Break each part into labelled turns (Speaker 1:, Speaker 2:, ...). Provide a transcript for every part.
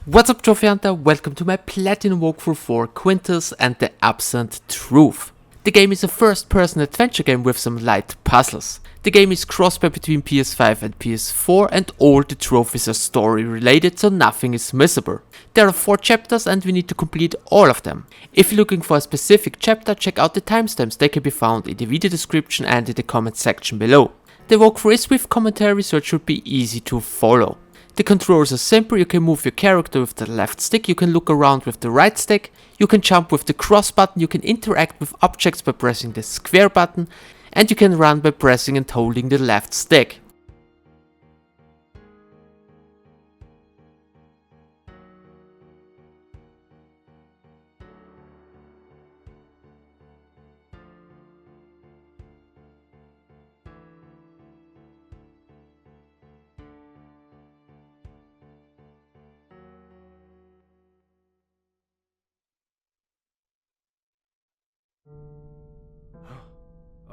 Speaker 1: What's up, Trophy Hunter? Welcome to my Platinum walkthrough for Quintus and the Absent Truth. The game is a first-person adventure game with some light puzzles. The game is Crossbuy between PS5 and PS4 and all the trophies are story related, so nothing is missable. There are 4 chapters and we need to complete all of them. If you're looking for a specific chapter, check out the timestamps. They can be found in the video description and in the comment section below. The walkthrough is with commentary, so it should be easy to follow. The controls are simple. You can move your character with the left stick, you can look around with the right stick, you can jump with the cross button, you can interact with objects by pressing the square button, and you can run by pressing and holding the left stick.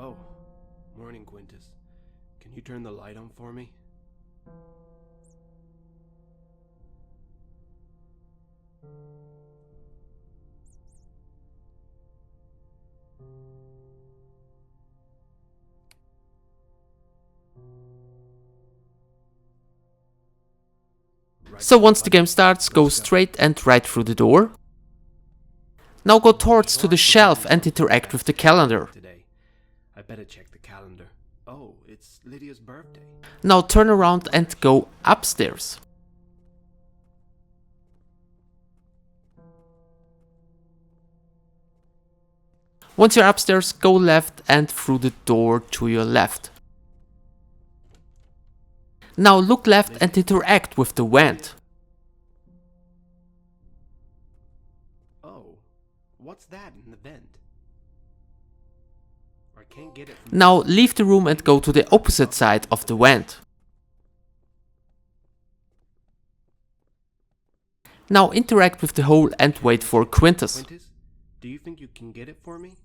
Speaker 2: Oh, morning, Quintus. Can you turn the light on for me?
Speaker 1: So once the game starts, go straight and right through the door. Now go towards to the shelf and interact with the calendar.
Speaker 2: Today, I better check the calendar. Oh, it's Lydia's birthday.
Speaker 1: Now turn around and go upstairs. Once you're upstairs, go left and through the door to your left. Now look left and interact with the vent.
Speaker 2: Oh, what's that in the vent? I can't get it.
Speaker 1: Now leave the room and go to the opposite side of the vent. Now interact with the hole and wait for Quintus.
Speaker 2: Quintus, do you think you can get it for me?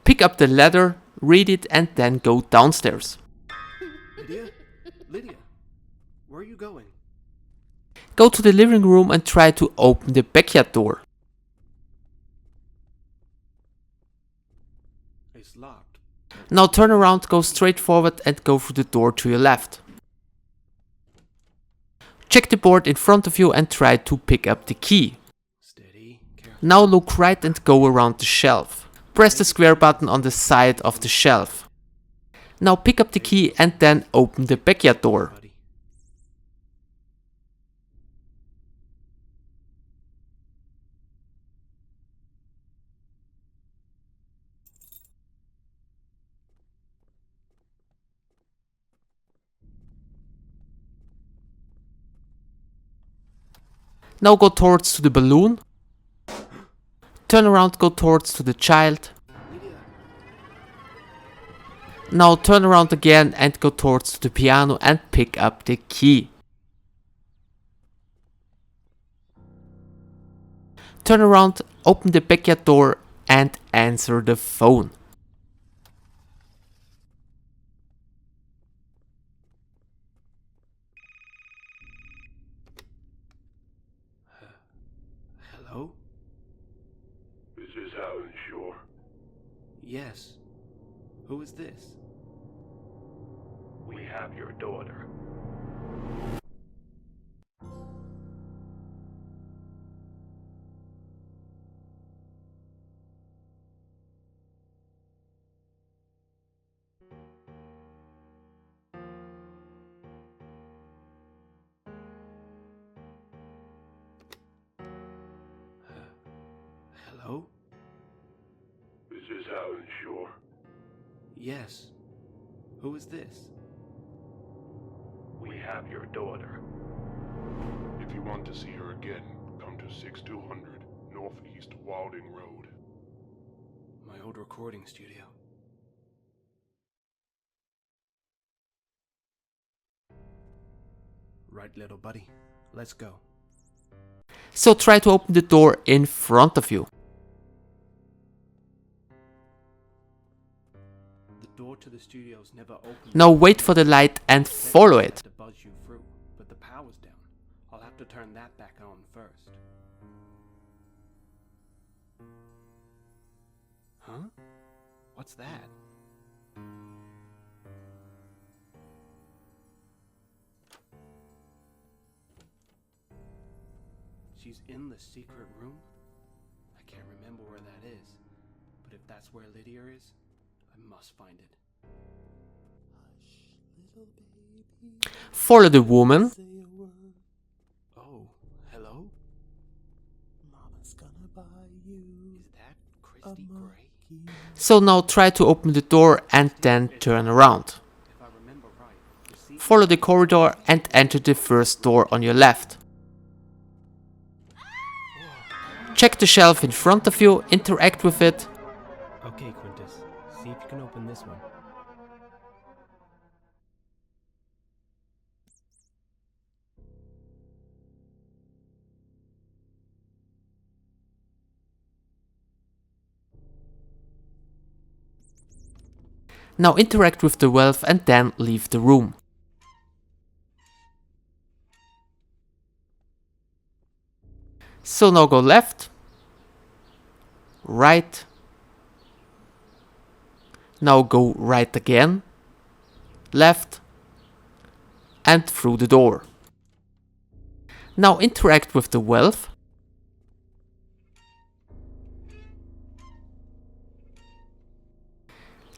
Speaker 1: Pick up the ladder, read it and then go downstairs.
Speaker 2: Lydia? Lydia, where are you going?
Speaker 1: Go to the living room and try to open the backyard door.
Speaker 2: It's locked.
Speaker 1: Now turn around, go straight forward and go through the door to your left. Check the board in front of you and try to pick up the key.
Speaker 2: Steady, careful.
Speaker 1: Now look right and go around the shelf. Press the square button on the side of the shelf. Now pick up the key and then open the backyard door.
Speaker 2: Buddy.
Speaker 1: Now go towards to the balloon. Turn around, go towards to the child.
Speaker 2: Lydia.
Speaker 1: Now turn around again and go towards to the piano and pick up the key. Turn around, open the backyard door and answer the phone.
Speaker 2: Hello?
Speaker 3: This is Alan Shore.
Speaker 2: Yes. Who is this?
Speaker 3: We have your daughter.
Speaker 2: Hello?
Speaker 3: This is Alan Shore.
Speaker 2: Yes. Who is this?
Speaker 3: We have your daughter.
Speaker 4: If you want to see her again, come to 6200 Northeast Wilding Road.
Speaker 2: My old recording studio. Right, little buddy. Let's go.
Speaker 1: So try to open the door in front of you.
Speaker 2: The door to the studio's never opened.
Speaker 1: Now wait for the light and follow it.
Speaker 2: To buzz you through, but the power's down. I'll have to turn that back on first. Huh? What's that? She's in the secret room? I can't remember where that is, but if that's where Lydia is, I must find it.
Speaker 1: Follow the woman.
Speaker 2: Oh, hello?
Speaker 5: Mama's gonna buy you
Speaker 2: Is that Christy Gray?
Speaker 1: So now try to open the door and then turn around.
Speaker 2: If I remember right, the seat
Speaker 1: Follow the corridor and enter the first door on your left. Check the shelf in front of you, interact with it.
Speaker 2: Okay, Quintus. See if you can open this one.
Speaker 1: Now interact with the valve and then leave the room. So now go left, right, now go right again, left, and through the door. Now interact with the valve.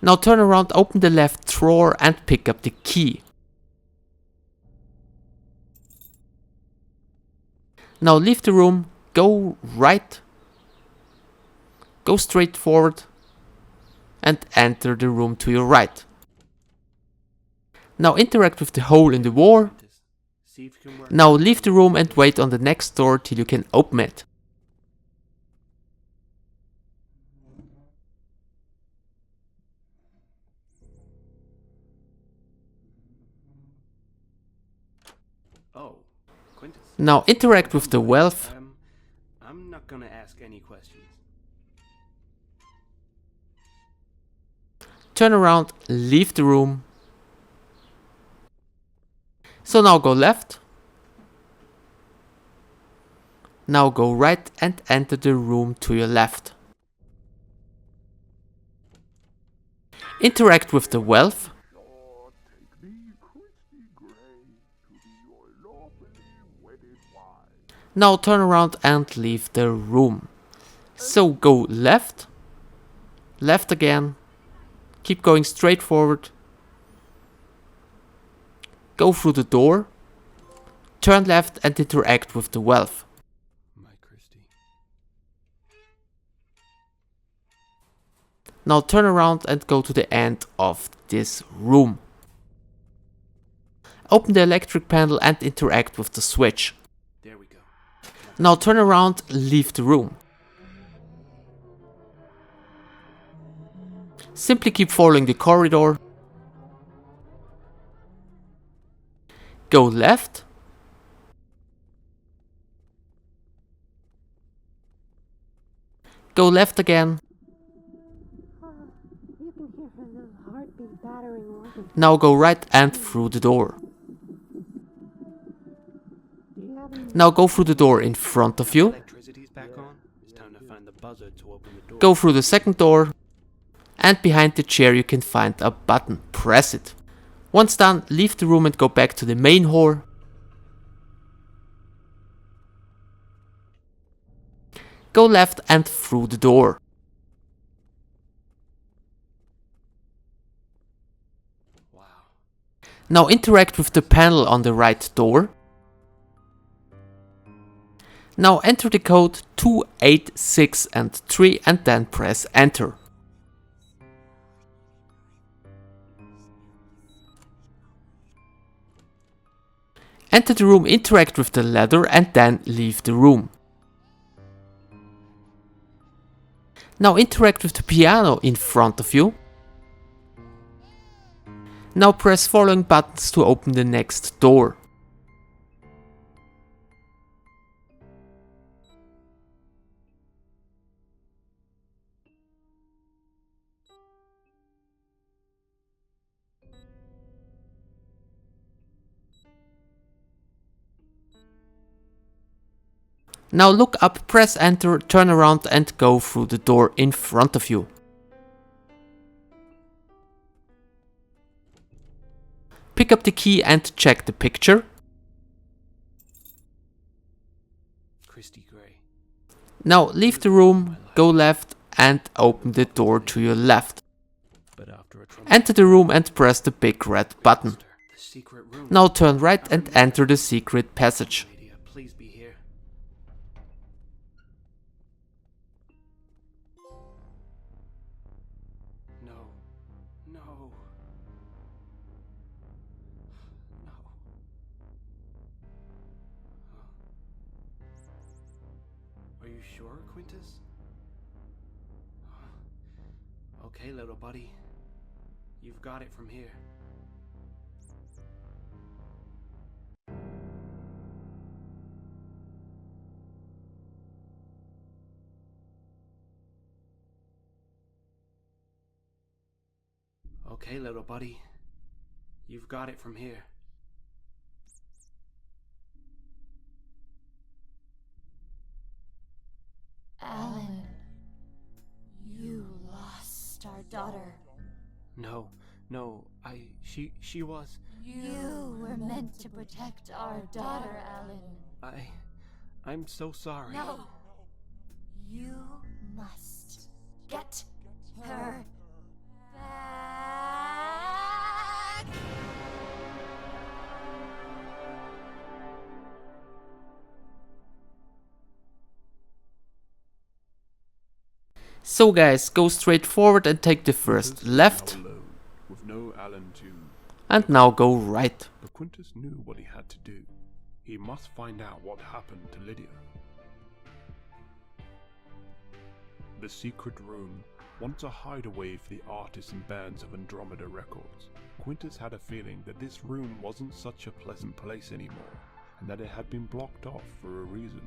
Speaker 1: Now turn around, open the left drawer and pick up the key. Now leave the room, go right, go straight forward and enter the room to your right. Now interact with the hole in the wall.
Speaker 2: Quintus, see if you can work.
Speaker 1: Now leave the room and wait on the next door till you can open it.
Speaker 2: Oh, Quintus.
Speaker 1: Now interact with the valve.
Speaker 2: I'm not gonna ask any questions.
Speaker 1: Turn around, leave the room. So now go left. Now go right and enter the room to your left. Interact with the valve.
Speaker 3: Sure, take me, Christy Gray, to be your lawfully wedded wife.
Speaker 1: Now turn around and leave the room. So go left, left again, keep going straight forward, go through the door, turn left and interact with the valve.
Speaker 2: My Christy.
Speaker 1: Now turn around and go to the end of this room. Open the electric panel and interact with the switch.
Speaker 2: There we go.
Speaker 1: Now turn around, leave the room. Simply keep following the corridor. Go left. Go left again.
Speaker 6: You can hear her little heartbeat battering away.
Speaker 1: Now go right and through the door.
Speaker 6: Do you have any
Speaker 1: Now go through the door in front of you.
Speaker 2: Electricity's back on. It's time to find the buzzer to open the door.
Speaker 1: Go through the second door. And behind the chair you can find a button. Press it. Once done, leave the room and go back to the main hall. Go left and through the door.
Speaker 2: Wow.
Speaker 1: Now interact with the panel on the right door. Now enter the code 286 and 3 and then press enter. Enter the room, interact with the ladder and then leave the room. Now interact with the piano in front of you. Now press following buttons to open the next door. Now look up, press enter, turn around and go through the door in front of you. Pick up the key and check the picture.
Speaker 2: Christy Gray.
Speaker 1: Now leave the room, go left and open the door to your left.
Speaker 2: But after a
Speaker 1: Enter the room and press the big red button.
Speaker 2: the secret room.
Speaker 1: Now turn right and enter the secret passage.
Speaker 2: Lydia, please be here. No. No. No. Are you sure, Quintus? Okay, little buddy. You've got it from here. Okay, little buddy. You've got it from here.
Speaker 7: Alan, you lost our daughter.
Speaker 2: No, she was.
Speaker 7: You were meant to protect our daughter, Alan.
Speaker 2: I'm so sorry.
Speaker 7: No. You must get her back.
Speaker 1: So guys, go straight forward and take the first left,
Speaker 4: Now alone, with no Alan to.
Speaker 1: and now go right.
Speaker 4: But Quintus knew what he had to do. He must find out what happened to Lydia. The secret room, once a hideaway for the artists and bands of Andromeda Records. Quintus had a feeling that this room wasn't such a pleasant place anymore, and that it had been blocked off for a reason.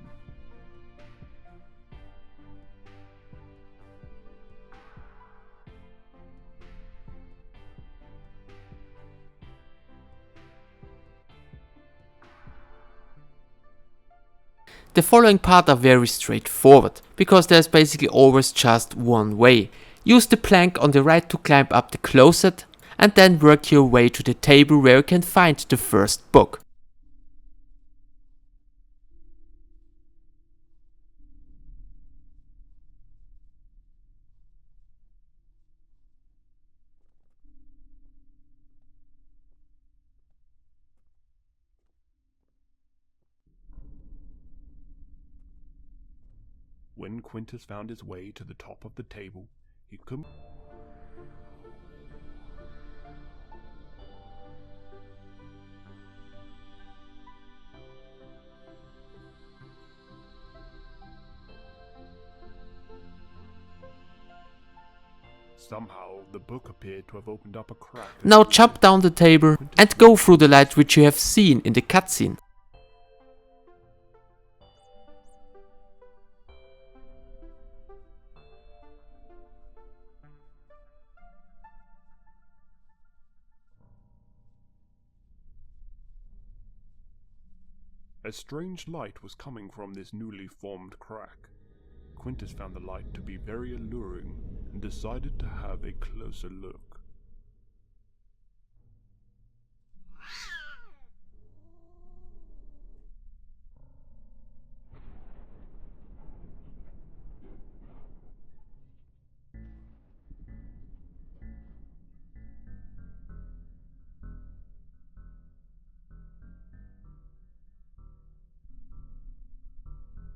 Speaker 1: The following part are very straightforward, because there's basically always just one way. Use the plank on the right to climb up the closet, and then work your way to the table where you can find the first book.
Speaker 4: When Quintus found his way to the top of the table, he couldn't. Somehow, the book appeared to have opened up a crack.
Speaker 1: Now jump down the table and go through the light which you have seen in the cutscene.
Speaker 4: A strange light was coming from this newly formed crack. Quintus found the light to be very alluring and decided to have a closer look.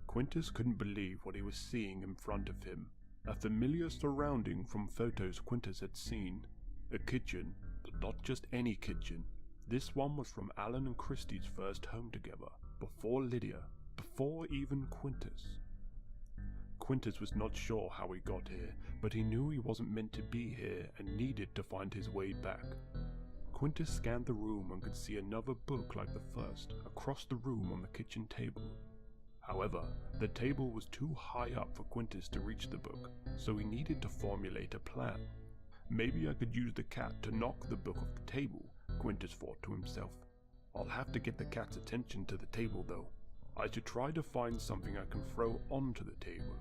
Speaker 4: Quintus couldn't believe what he was seeing in front of him. A familiar surrounding from photos Quintus had seen. A kitchen, but not just any kitchen. This one was from Alan and Christie's first home together, before Lydia, before even Quintus. Quintus was not sure how he got here, but he knew he wasn't meant to be here and needed to find his way back. Quintus scanned the room and could see another book like the first, across the room on the kitchen table. However, the table was too high up for Quintus to reach the book, so he needed to formulate a plan. Maybe I could use the cat to knock the book off the table, Quintus thought to himself. I'll have to get the cat's attention to the table though. I should try to find something I can throw onto the table.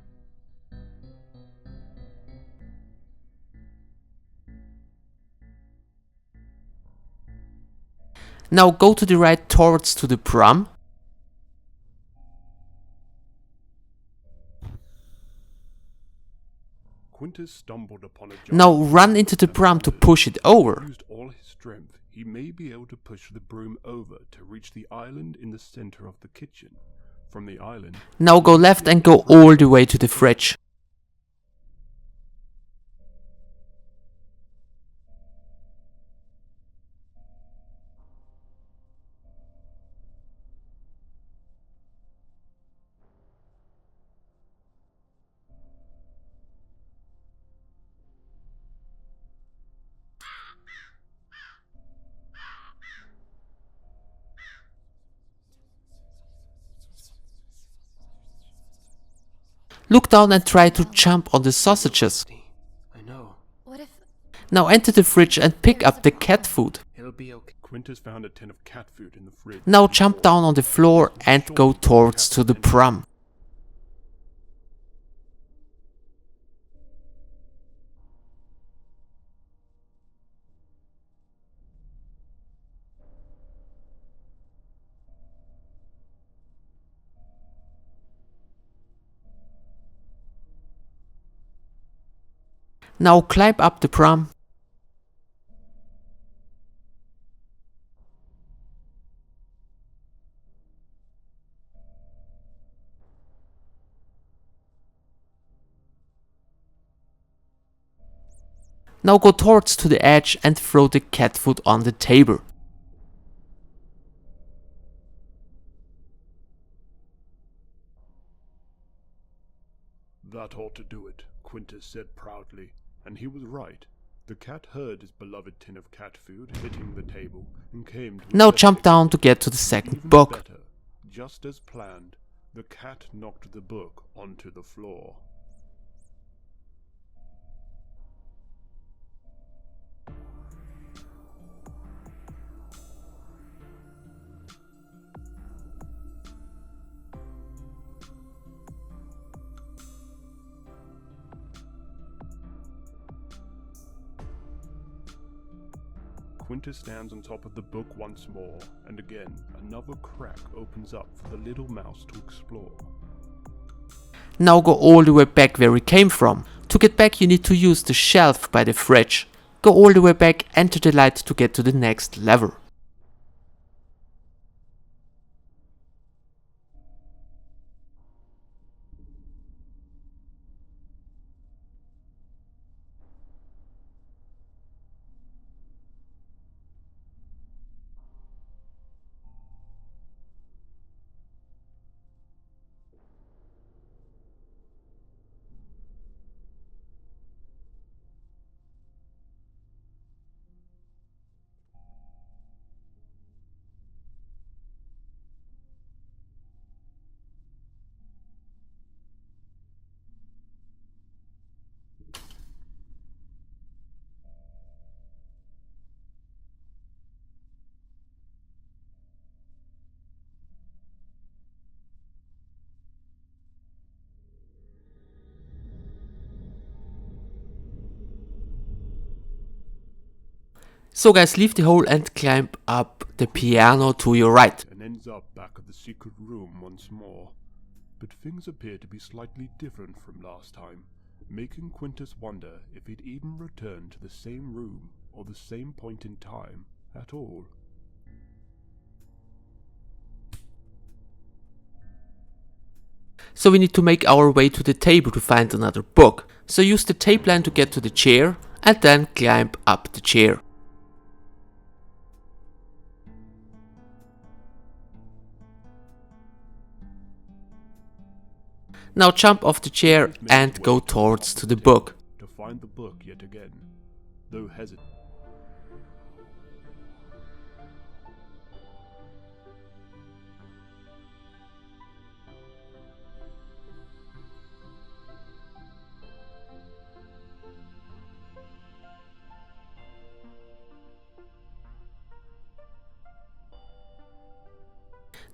Speaker 1: Now go to the right towards to the prom.
Speaker 4: Quintus stumbled upon a giant
Speaker 1: Now run into the
Speaker 4: and
Speaker 1: prom to
Speaker 4: wondered
Speaker 1: push it
Speaker 4: if he
Speaker 1: over.
Speaker 4: used all his strength, he may be able to push the broom over to reach the island in the center of the kitchen. From the island,
Speaker 1: Now go left and go all the way to the fridge. Look down and try to jump on the sausages.
Speaker 2: I know.
Speaker 7: What if...
Speaker 1: Now enter the fridge and pick up the cat food.
Speaker 2: It'll be okay.
Speaker 4: Quintus found a tin of cat food in the fridge.
Speaker 1: Now jump down on the floor and go towards to the prom. Now climb up the prom. Now go towards to the edge and throw the cat food on the table.
Speaker 4: That ought to do it, Quintus said proudly, and he was right. The cat heard his beloved tin of cat food hitting the table and came to
Speaker 1: Now jump
Speaker 4: investigate.
Speaker 1: down to get to the second
Speaker 4: Even
Speaker 1: book.
Speaker 4: better, just as planned, the cat knocked the book onto the floor. Quintus stands on top of the book once more, and again, another crack opens up for the little mouse to explore.
Speaker 1: Now go all the way back where we came from. To get back you need to use the shelf by the fridge. Go all the way back, enter the light to get to the next level. So guys, leave the hole and climb up the piano to your right.
Speaker 4: And ends up back at the secret room once more. But things appear to be slightly different from last time, making Quintus wonder if he'd even returned to the same room or the same point in time at all.
Speaker 1: So we need to make our way to the table to find another book. So use the tape line to get to the chair and then climb up the chair. Now jump off the chair
Speaker 4: Quintus made
Speaker 1: and
Speaker 4: his
Speaker 1: go
Speaker 4: way to the
Speaker 1: towards
Speaker 4: top
Speaker 1: to
Speaker 4: of
Speaker 1: the
Speaker 4: table
Speaker 1: book.
Speaker 4: to find the book yet again, though hesitant.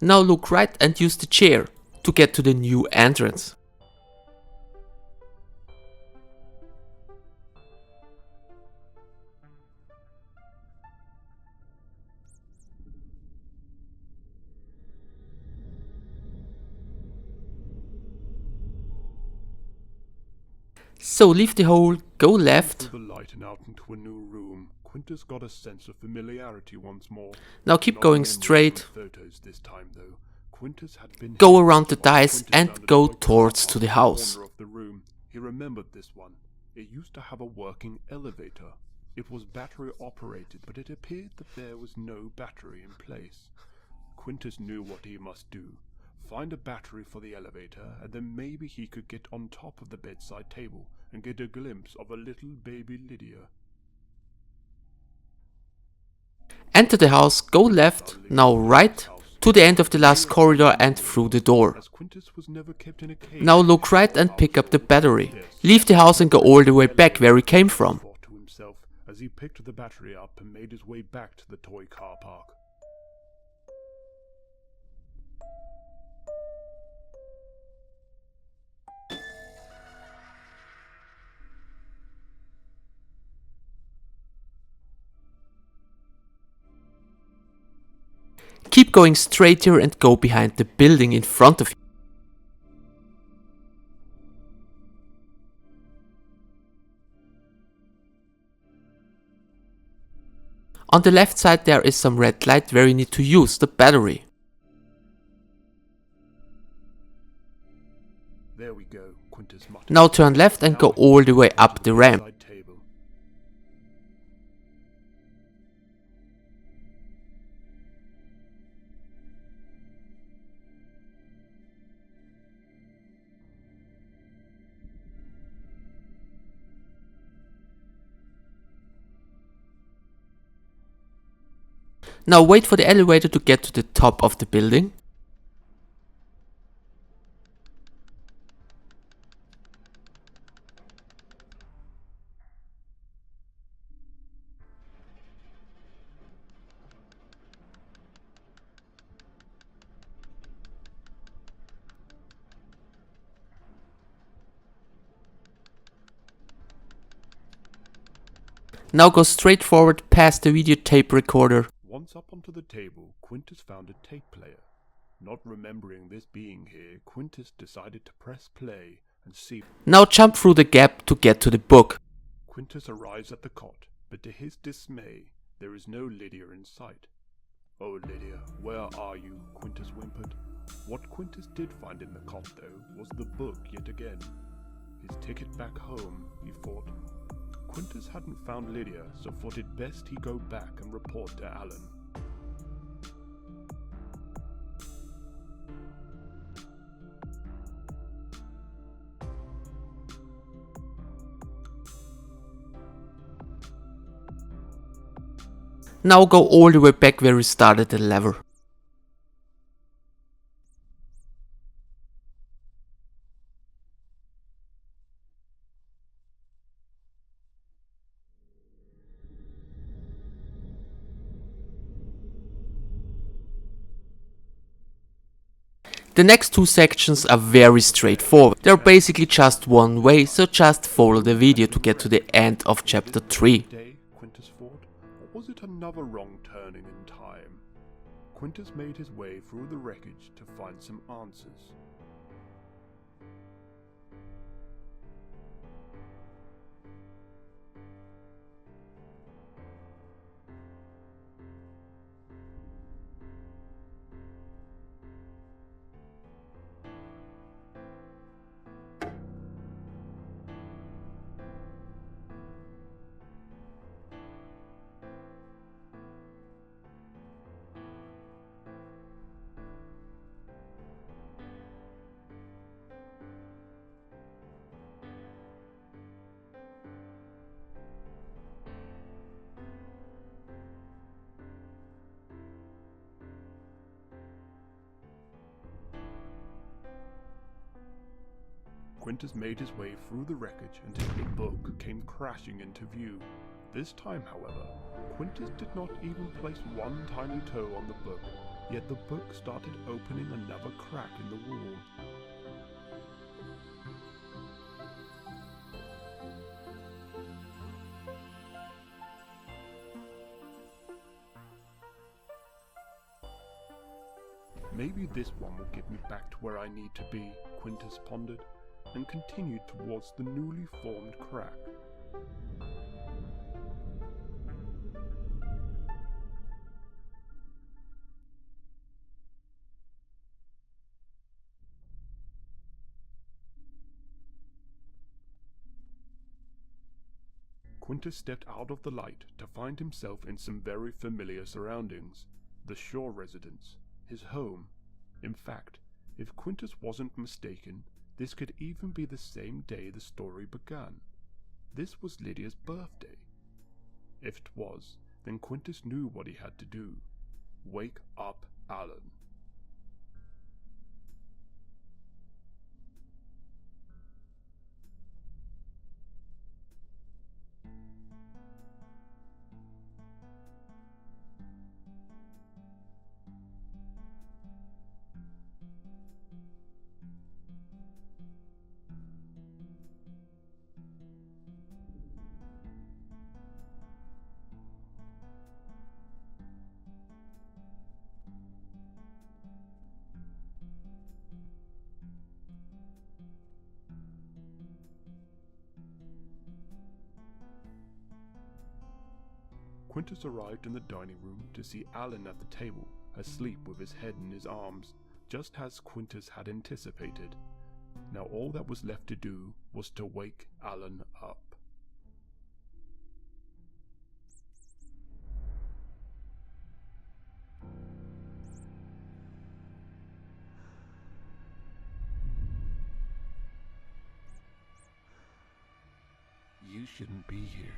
Speaker 1: Now look right and use the chair to get to the new entrance. So leave the hole, go left.
Speaker 4: Through the light and out into a new room, Quintus got a sense of familiarity once more.
Speaker 1: Now keep
Speaker 4: Not
Speaker 1: going
Speaker 4: memories
Speaker 1: straight.
Speaker 4: from photos this time, though. Quintus had been
Speaker 1: Go
Speaker 4: here
Speaker 1: around the
Speaker 4: once
Speaker 1: dice
Speaker 4: Quintus
Speaker 1: and
Speaker 4: found a
Speaker 1: go
Speaker 4: toy car
Speaker 1: towards
Speaker 4: park
Speaker 1: to the
Speaker 4: in
Speaker 1: house.
Speaker 4: corner of the room. He remembered this one. It used to have a working elevator. It was battery operated, but it appeared that there was no battery in place. Quintus knew what he must do. Find a battery for the elevator, and then maybe he could get on top of the bedside table and get a glimpse of a little baby Lydia.
Speaker 1: Enter the house, go left, now right, to the end of the last corridor and through the door.
Speaker 4: As Quintus was never kept in a cage,
Speaker 1: Now look right and pick up the battery. Leave the house and go all the way back where he came from.
Speaker 4: thought to himself as he picked the battery up and made his way back to the toy car park.
Speaker 1: Keep going straight here and go behind the building in front of you. On the left side there is some red light where you need to use the battery.
Speaker 4: There we go, Quintus muttered.
Speaker 1: Now turn left and go all the way up the ramp.
Speaker 4: Bedside table.
Speaker 1: Now wait for the elevator to get to the top of the building. Now go straight forward past the videotape recorder.
Speaker 4: Once up onto the table, Quintus found a tape player. Not remembering this being here, Quintus decided to press play and see.
Speaker 1: Now jump through the gap to get to the book.
Speaker 4: Quintus arrives at the cot, but to his dismay, there is no Lydia in sight. "Oh, Lydia, where are you?" Quintus whimpered. What Quintus did find in the cot, though, was the book yet again. His ticket back home, he thought. Quintus hadn't found Lydia, so thought it best he go back and report to Alan.
Speaker 1: Now go all the way back where you started the lever. The next two sections are very straightforward. They're basically just one way, so just follow the video to get to the end of chapter 3.
Speaker 4: Day, Quintus thought, or was it another wrong turning in time? Quintus made his way through the wreckage to find some answers. Quintus made his way through the wreckage until the book came crashing into view. This time, however, Quintus did not even place one tiny toe on the book. Yet the book started opening another crack in the wall. Maybe this one will get me back to where I need to be, Quintus pondered, and continued towards the newly formed crack. Quintus stepped out of the light to find himself in some very familiar surroundings. The Shaw residence, his home. In fact, if Quintus wasn't mistaken, this could even be the same day the story began. This was Lydia's birthday. If it was, then Quintus knew what he had to do. Wake up Alan. Quintus arrived in the dining room to see Alan at the table, asleep with his head in his arms, just as Quintus had anticipated. Now all that was left to do was to wake Alan up.
Speaker 2: You shouldn't be here.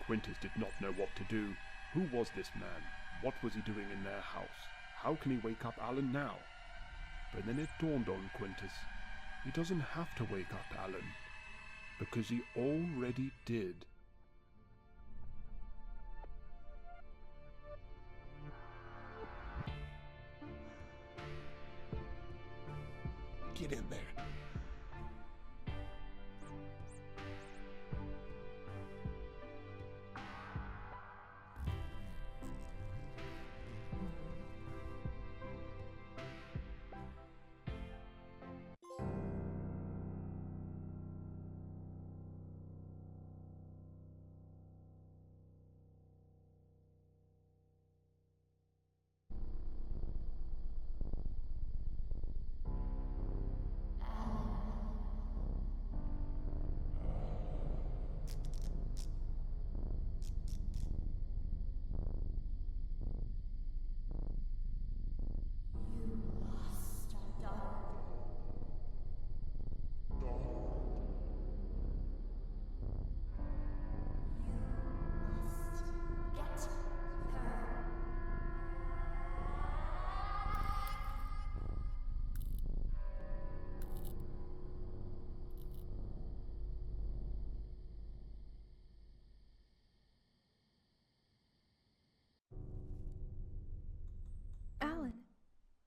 Speaker 4: Quintus did not know what to do. Who was this man? What was he doing in their house? How can he wake up Alan now? But then it dawned on Quintus. He doesn't have to wake up Alan, because he already did.
Speaker 2: Get in there.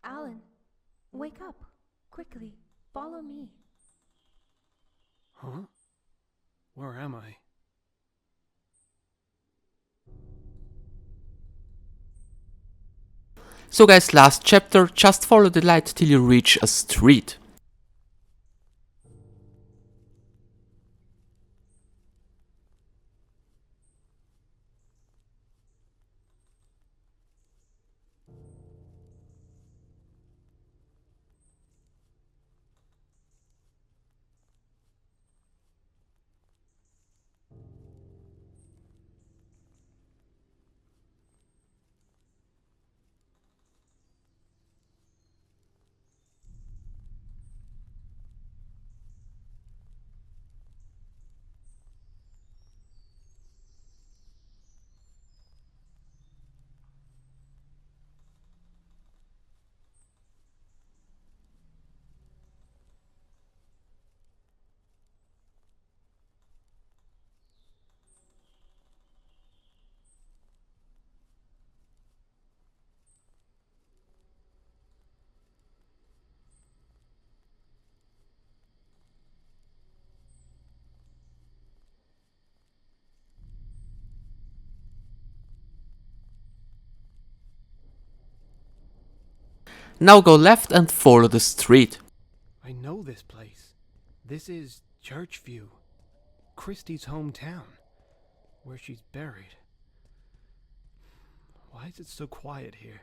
Speaker 6: Alan, wake up. Quickly, follow me.
Speaker 2: Huh? Where am I?
Speaker 1: So guys, last chapter, just follow the light till you reach a street. Now go left and follow the street.
Speaker 2: I know this place. This is Churchview, Christie's hometown, where she's buried. Why is it so quiet here?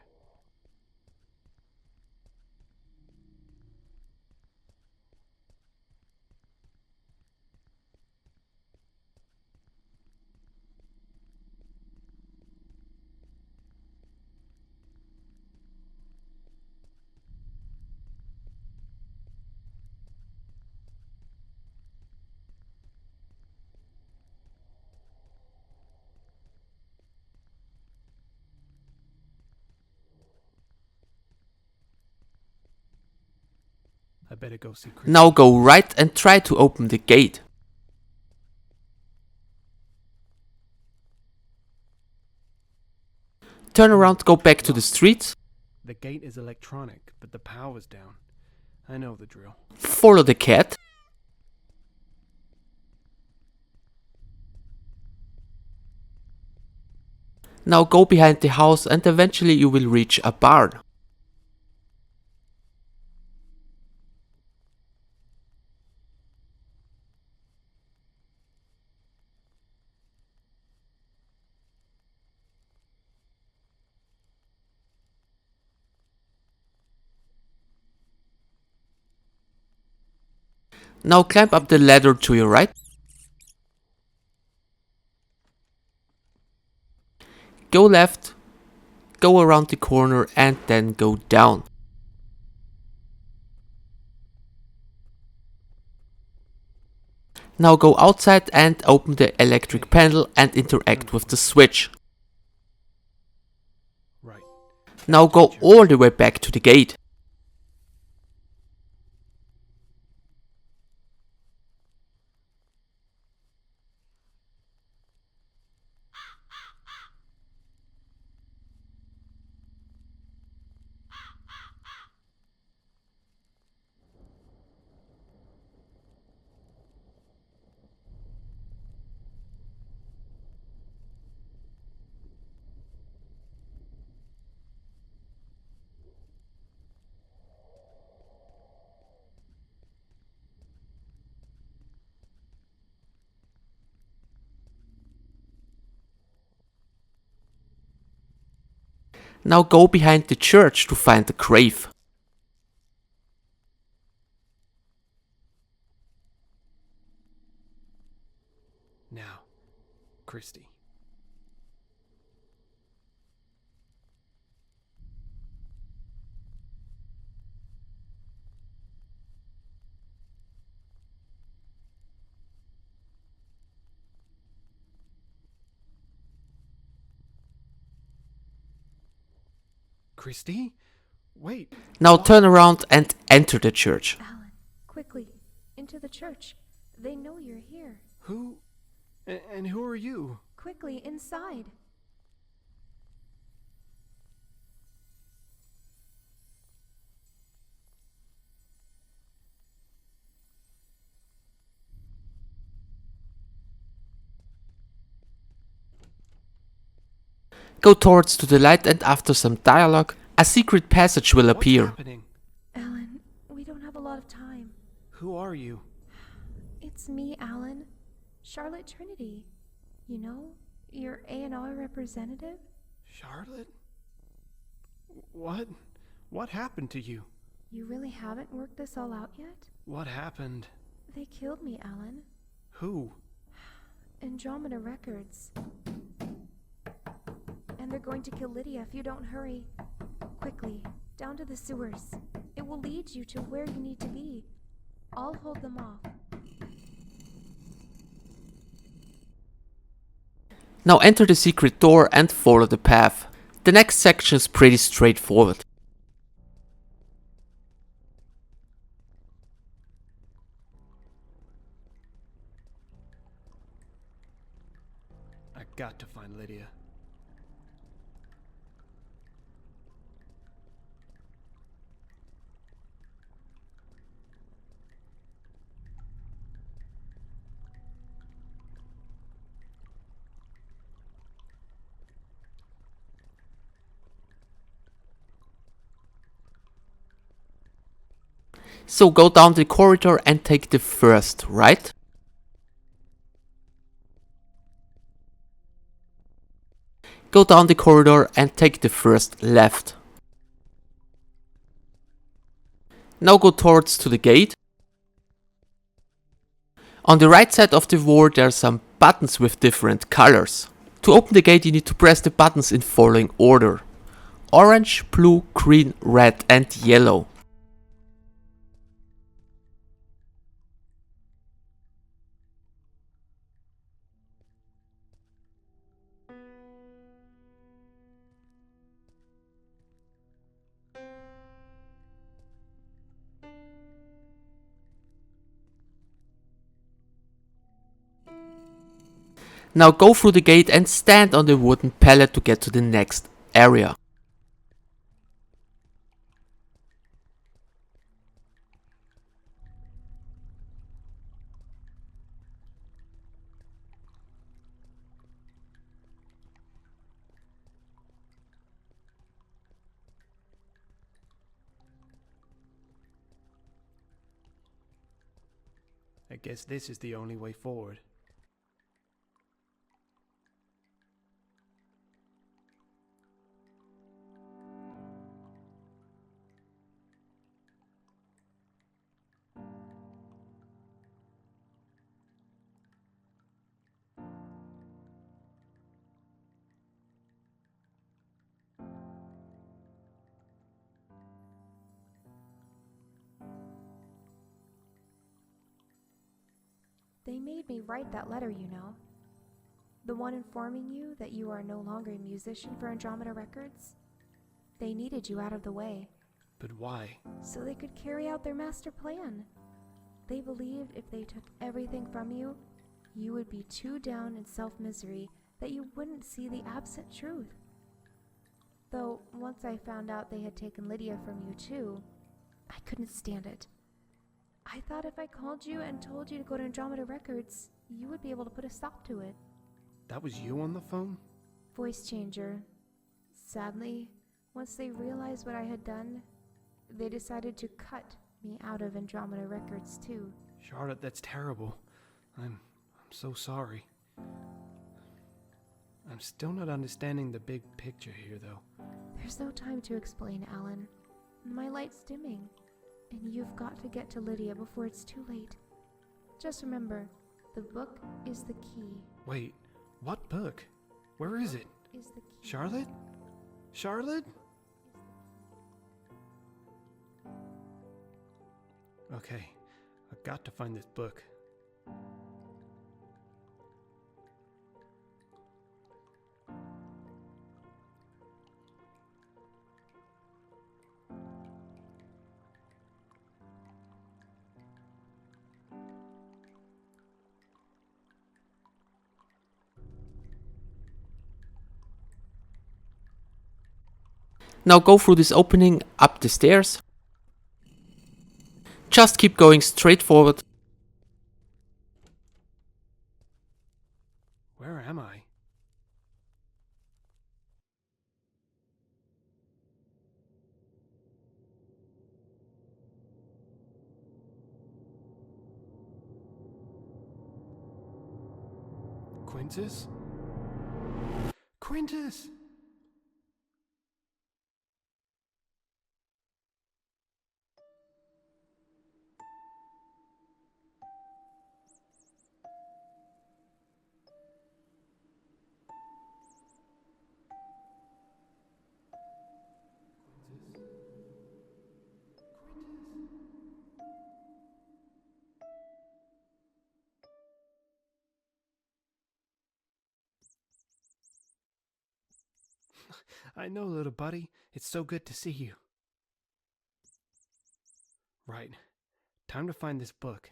Speaker 2: I better go see Chris.
Speaker 1: Now go right and try to open the gate. Turn around, go back to the street.
Speaker 2: The gate is electronic, but the power's down. I know the drill.
Speaker 1: Follow the cat. Now go behind the house and eventually you will reach a barn. Now climb up the ladder to your right. Go left, go around the corner and then go down. Now go outside and open the electric panel and interact with the switch.
Speaker 2: Right.
Speaker 1: Now go all the way back to the gate. Now go behind the church to find the grave.
Speaker 2: Now, Christy. Christy? Wait.
Speaker 1: Now
Speaker 2: what?
Speaker 1: turn around and enter the church.
Speaker 6: Alan, quickly, into the church. They know you're here.
Speaker 2: Who? And who are you?
Speaker 6: Quickly, inside.
Speaker 1: Go towards to the light and after some dialogue, a secret passage will
Speaker 2: What's
Speaker 1: appear.
Speaker 2: happening?
Speaker 6: Alan, we don't have a lot of time.
Speaker 2: Who are you?
Speaker 6: It's me, Alan. Charlotte Trinity. You know, your A&R representative?
Speaker 2: Charlotte? What? What happened to you?
Speaker 6: You really haven't worked this all out yet?
Speaker 2: What happened?
Speaker 6: They killed me, Alan.
Speaker 2: Who?
Speaker 6: Andromeda Records. And they're going to kill Lydia if you don't hurry. Quickly, down to the sewers. It will lead you to where you need to be. I'll hold them off.
Speaker 1: Now enter the secret door and follow the path. The next section is pretty straightforward.
Speaker 2: I got to find Lydia.
Speaker 1: So go down the corridor and take the first right. Go down the corridor and take the first left. Now go towards to the gate. On the right side of the wall there are some buttons with different colors. To open the gate you need to press the buttons in following order: orange, blue, green, red and yellow. Now go through the gate and stand on the wooden pallet to get to the next area.
Speaker 2: I guess this is the only way forward.
Speaker 6: They made me write that letter, you know. The one informing you that you are no longer a musician for Andromeda Records. They needed you out of the way,
Speaker 2: But why?
Speaker 6: so they could carry out their master plan. They believed if they took everything from you, you would be too down in self-misery that you wouldn't see the absent truth. Though, once I found out they had taken Lydia from you too, I couldn't stand it. I thought if I called you and told you to go to Andromeda Records, you would be able to put a stop to it.
Speaker 2: That was you on the phone?
Speaker 6: Voice changer. Sadly, once they realized what I had done, they decided to cut me out of Andromeda Records too.
Speaker 2: Charlotte, that's terrible. I'm so sorry. I'm still not understanding the big picture here, though.
Speaker 6: There's no time to explain, Alan. My light's dimming, and you've got to get to Lydia before it's too late. Just remember, the book is the key.
Speaker 2: Wait, what book? Where is it?
Speaker 6: Is the key.
Speaker 2: Charlotte? Charlotte? Okay, I've got to find this book.
Speaker 1: Now go through this opening up the stairs. Just keep going straight forward.
Speaker 2: Where am I? Quintus? Quintus! I know, little buddy. It's so good to see you. Right. Time to find this book.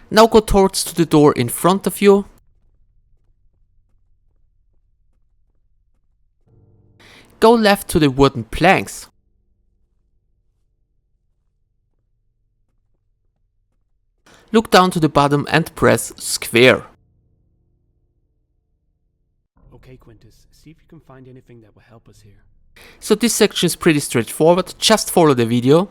Speaker 1: Now go towards to the door in front of you. Go left to the wooden planks. Look down to the bottom and press square.
Speaker 2: Okay, Quintus, See if you can find anything that will help us here.
Speaker 1: So this section is pretty straightforward, just follow the video.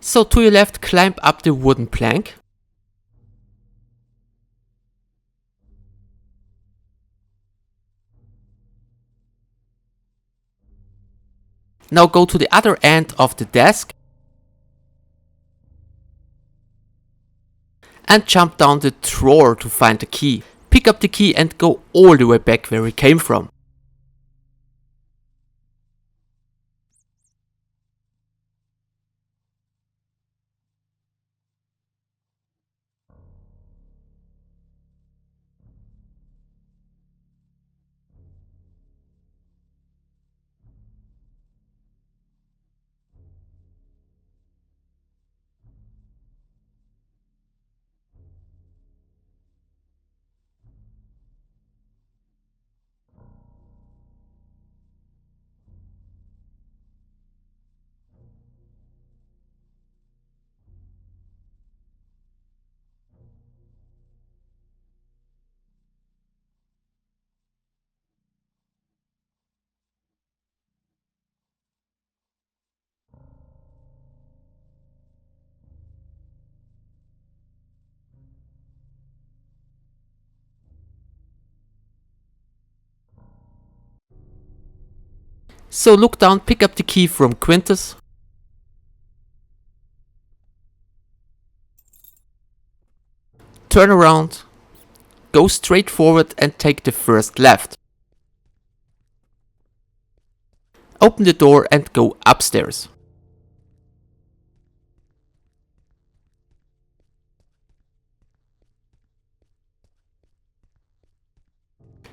Speaker 1: So to your left, climb up the wooden plank. Now go to the other end of the desk and jump down the drawer to find the key. Pick up the key and go all the way back where it came from. So look down, pick up the key from Quintus. Turn around, go straight forward and take the first left. Open the door and go upstairs.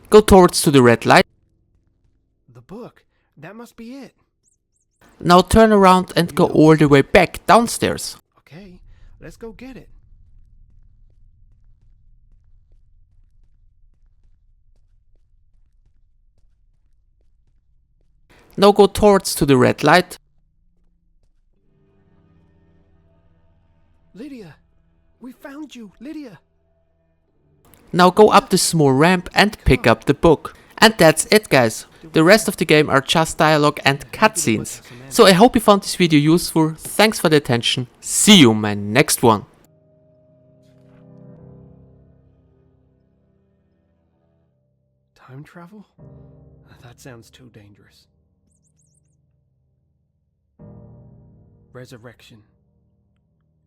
Speaker 1: Go towards to the red light.
Speaker 2: The book. That must be it.
Speaker 1: Now turn around and go all the way back downstairs.
Speaker 2: Okay, let's go get it.
Speaker 1: Now go towards to the red light.
Speaker 2: Lydia! We found you, Lydia!
Speaker 1: Now go up the small ramp and pick up the book. And that's it, guys. The rest of the game are just dialogue and cutscenes. So I hope you found this video useful. Thanks for the attention. See you in my next one.
Speaker 2: Time travel? That sounds too dangerous. Resurrection.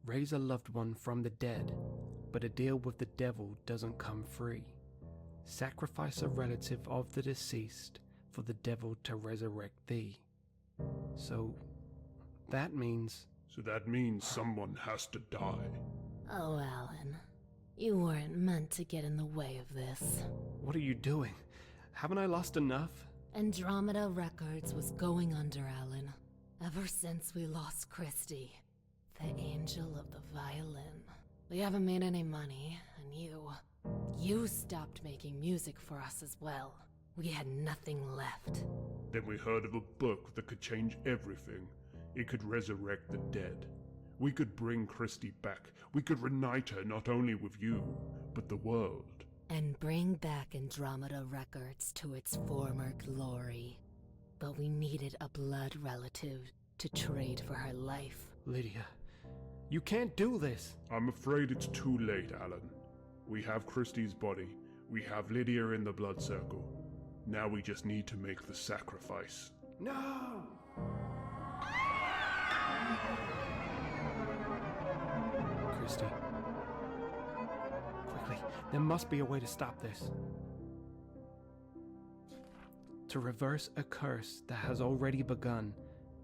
Speaker 2: Raise a loved one from the dead, but a deal with the devil doesn't come free. Sacrifice a relative of the deceased for the devil to resurrect thee. So that means
Speaker 4: someone has to die.
Speaker 7: Oh, Alan. You weren't meant to get in the way of this.
Speaker 2: what are you doing? Haven't I lost enough?
Speaker 7: Andromeda Records was going under, Alan. Ever since we lost Christy, the angel of the violin. We haven't made any money, and you stopped making music for us as well. We had nothing left.
Speaker 4: Then we heard of a book that could change everything. It could resurrect the dead. We could bring Christy back. We could reunite her not only with you, but the world.
Speaker 7: And bring back Andromeda Records to its former glory. But we needed a blood relative to trade for her life.
Speaker 2: Lydia, you can't do this.
Speaker 4: I'm afraid it's too late, Alan. We have Christy's body. We have Lydia in the blood circle. Now we just need to make the sacrifice.
Speaker 2: No! Christy. Quickly, there must be a way to stop this. To reverse a curse that has already begun,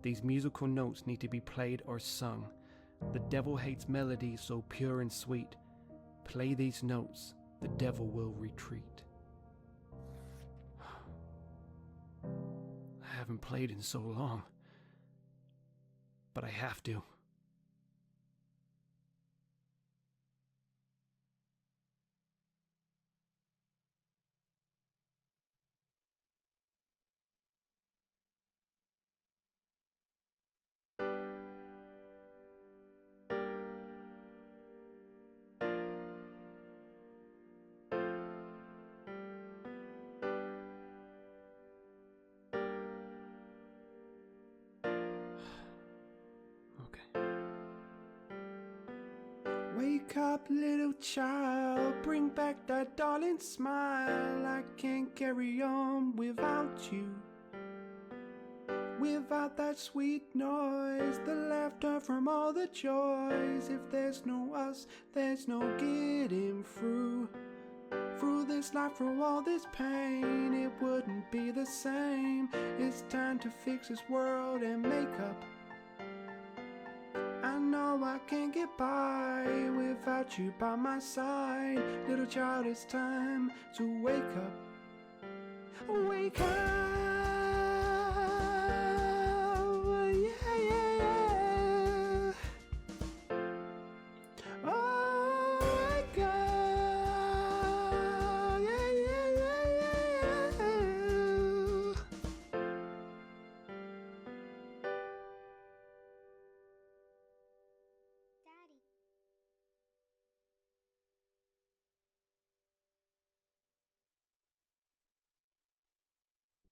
Speaker 2: These musical notes need to be played or sung. The devil hates melodies so pure and sweet. Play these notes, the devil will retreat. I haven't played in so long, but I have to. Wake up, little child, bring back that darling smile. I can't carry on without you. Without that sweet noise, the laughter from all the joys. If there's no us, there's no getting through. Through this life, through all this pain, it wouldn't be the same. It's time to fix this world and make up. I know I can't get by without you by my side. Little child, it's time to wake up. Wake up, yeah, yeah, yeah. Oh, wake up, yeah, yeah, yeah, yeah.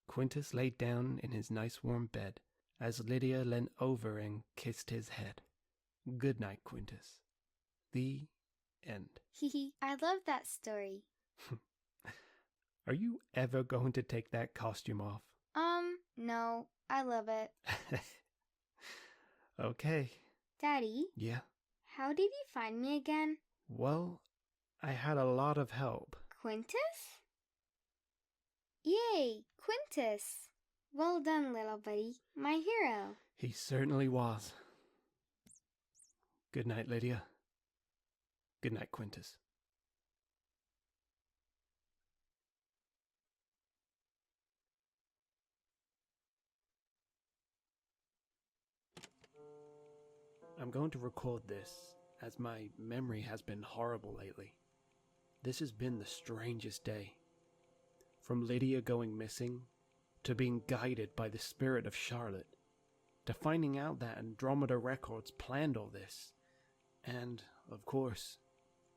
Speaker 2: Quintus laid down in his nice warm bed as Lydia leant over and kissed his head. Good night, Quintus. The end.
Speaker 8: Hee I love that story.
Speaker 2: Are you ever going to take that costume off?
Speaker 8: No, I love it.
Speaker 2: Okay.
Speaker 8: Daddy,
Speaker 2: Yeah.
Speaker 8: how did you find me again?
Speaker 2: Well, I had a lot of help.
Speaker 8: Quintus? Yay, Quintus! Well done, little buddy, my hero.
Speaker 2: He certainly was. Good night, Lydia. Good night, Quintus. I'm going to record this, as my memory has been horrible lately. This has been the strangest day. From Lydia going missing, to being guided by the spirit of Charlotte, to finding out that Andromeda Records planned all this, and, of course,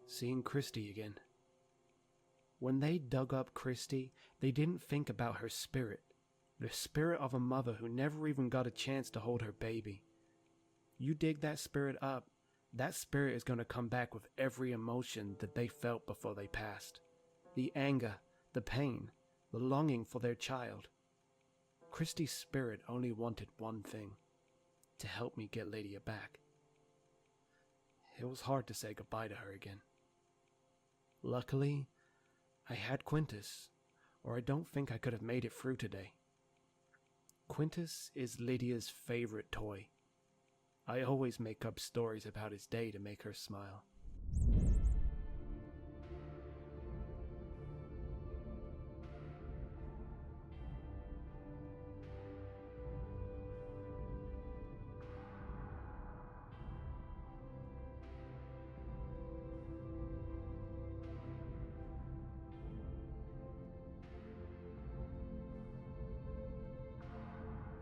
Speaker 2: seeing Christy again. When they dug up Christy, they didn't think about her spirit, the spirit of a mother who never even got a chance to hold her baby. You dig that spirit up, that spirit is going to come back with every emotion that they felt before they passed. The anger, the pain, the longing for their child. Christy's spirit only wanted one thing, to help me get Lydia back. It was hard to say goodbye to her again. Luckily, I had Quintus, or I don't think I could have made it through today. Quintus is Lydia's favorite toy. I always make up stories about his day to make her smile.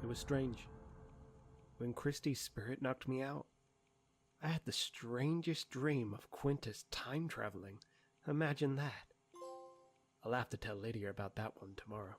Speaker 2: It was strange. When Christy's spirit knocked me out, I had the strangest dream of Quintus time traveling. Imagine that. I'll have to tell Lydia about that one tomorrow.